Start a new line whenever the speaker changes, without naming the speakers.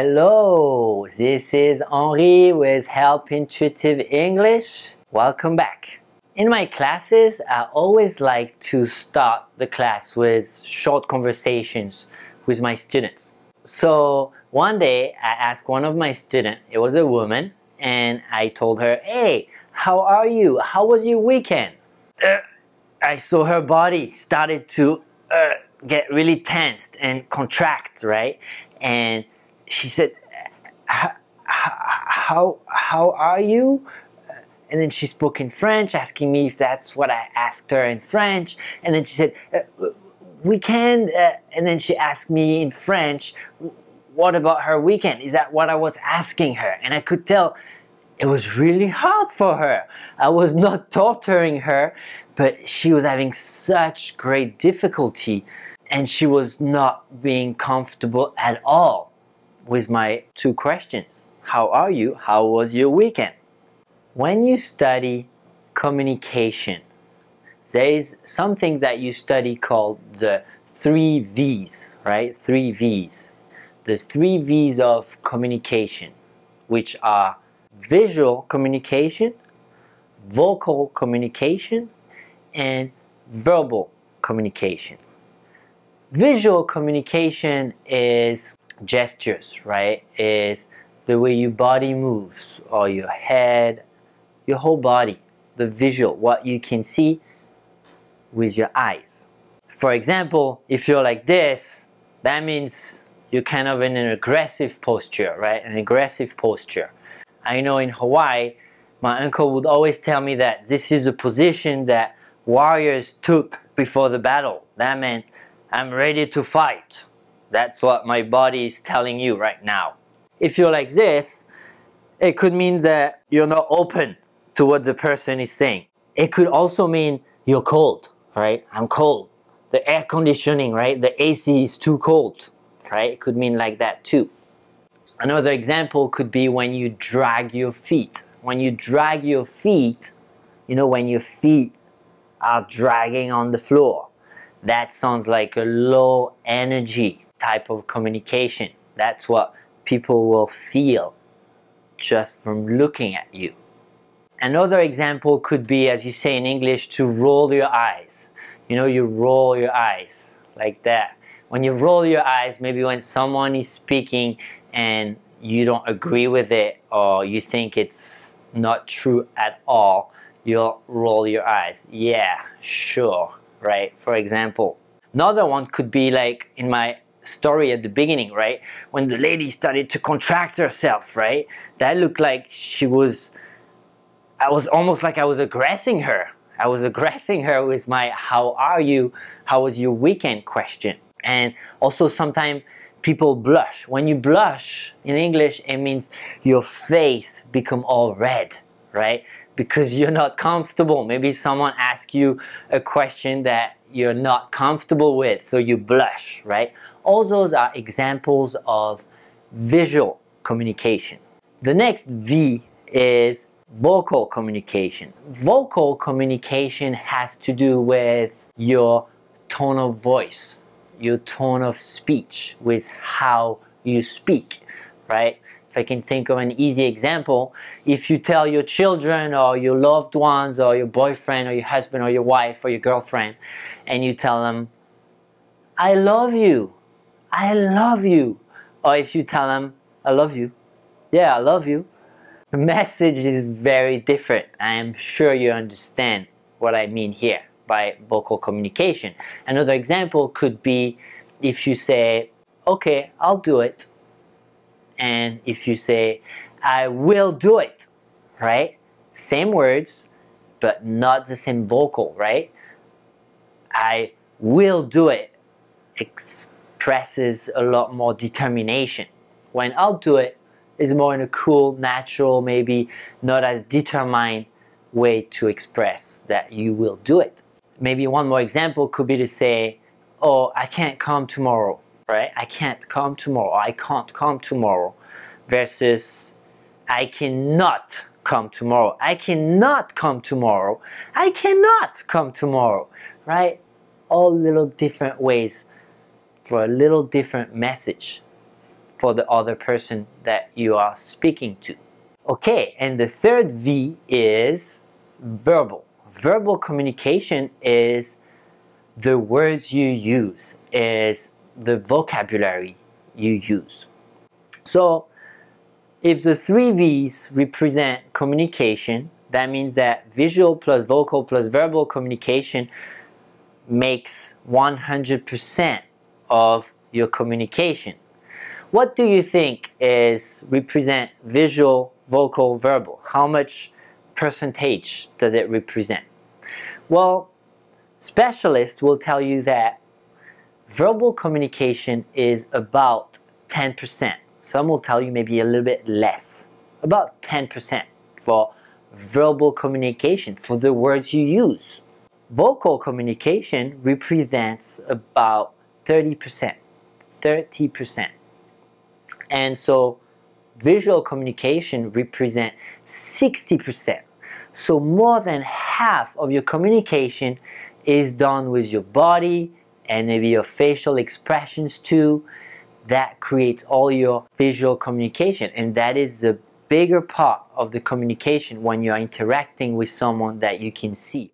Hello, this is Henri with Help Intuitive English. Welcome back. In my classes, I always like to start the class with short conversations with my students. So one day I asked one of my students, it was a woman, and I told her, "Hey, how are you? How was your weekend?" I saw her body started to get really tensed and contract, right? And she said, how are you? And then she spoke in French, asking me if that's what I asked her in French. And then she said, weekend. And then she asked me in French, what about her weekend? Is that what I was asking her? And I could tell it was really hard for her. I was not torturing her, but she was having such great difficulty and she was not being comfortable at all with my two questions. How are you? How was your weekend? When you study communication, there is something that you study called the 3 V's, right? 3 V's. There's 3 V's of communication, which are visual communication, vocal communication, and verbal communication. Visual communication is gestures, right? Is the way your body moves, or your head, your whole body. The visual, what you can see with your eyes. For example, if you're like this, that means you're kind of in an aggressive posture, right? An aggressive posture. I know in Hawaii, my uncle would always tell me that this is a position that warriors took before the battle. That meant, I'm ready to fight. That's what my body is telling you right now. If you're like this, it could mean that you're not open to what the person is saying. It could also mean you're cold, right? I'm cold. The air conditioning, right? The AC is too cold, right? It could mean like that too. Another example could be when you drag your feet. When you drag your feet, you know, when your feet are dragging on the floor, that sounds like a low energy type of communication. That's what people will feel just from looking at you. Another example could be, as you say in English, to roll your eyes. You know, you roll your eyes like that. When you roll your eyes, maybe when someone is speaking and you don't agree with it, or you think it's not true at all, you'll roll your eyes. Yeah, sure, right? For example. Another one could be like in my story at the beginning, right? When the lady started to contract herself, right? That looked like I was almost like I was aggressing her. I was aggressing her with my how are you, how was your weekend question. And also sometimes people blush. When you blush in English, it means your face become all red, right? Because you're not comfortable. Maybe someone asks you a question that you're not comfortable with, so you blush, right? All those are examples of visual communication. The next V is vocal communication. Vocal communication has to do with your tone of voice, your tone of speech, with how you speak, right? If I can think of an easy example, if you tell your children or your loved ones or your boyfriend or your husband or your wife or your girlfriend, and you tell them, I love you, I love you. Or if you tell them, I love you, yeah, I love you. The message is very different. I am sure you understand what I mean here by vocal communication. Another example could be if you say, okay, I'll do it. And if you say, I will do it, right? Same words, but not the same vocal, right? I will do it expresses a lot more determination. When I'll do it is more in a cool, natural, maybe not as determined way to express that you will do it. Maybe one more example could be to say, oh, I can't come tomorrow, right? I can't come tomorrow, I can't come tomorrow, versus I cannot come tomorrow, I cannot come tomorrow, I cannot come tomorrow, right? All little different ways for a little different message. for the other person that you are speaking to. Okay, and the third V is verbal. Verbal communication is the words you use, is the vocabulary you use. So if the three V's represent communication, that means that visual plus vocal plus verbal communication makes 100% of your communication. What do you think is represent visual, vocal, verbal? How much percentage does it represent? Well, specialists will tell you that verbal communication is about 10%. Some will tell you maybe a little bit less, about 10% for verbal communication, for the words you use. Vocal communication represents about 30%. And so visual communication represents 60%. So more than half of your communication is done with your body and maybe your facial expressions too. That creates all your visual communication, and that is the bigger part of the communication when you're interacting with someone that you can see.